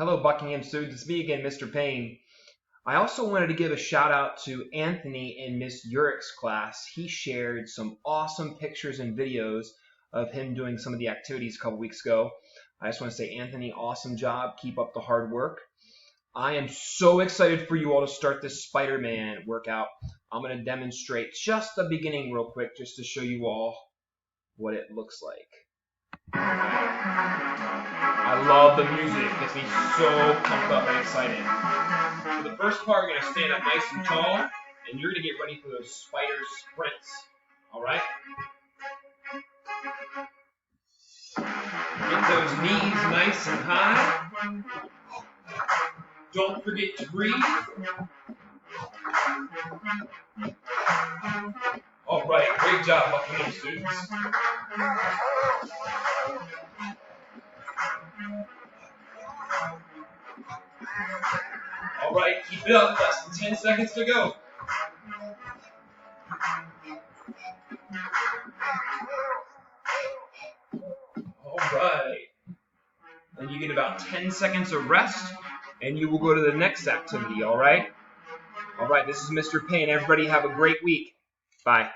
Hello, Buckingham students. It's me again, Mr. Payne. I also wanted to give a shout out to Anthony in Miss Urick's class. He shared some awesome pictures and videos of him doing some of the activities a couple weeks ago. I just want to say, Anthony, awesome job. Keep up the hard work. I am so excited for you all to start this Spider-Man workout. I'm going to demonstrate just the beginning real quick just to show you all what it looks like. I love the music. It gets me so pumped up and excited. For the first part, you're going to stand up nice and tall, and you're going to get ready for those spider sprints. All right? Get those knees nice and high. Don't forget to breathe. All right, great job, Buckingham students. All right, keep it up. Less than 10 seconds to go. All right. And you get about 10 seconds of rest, and you will go to the next activity, all right? All right, this is Mr. Payne. Everybody have a great week. Bye.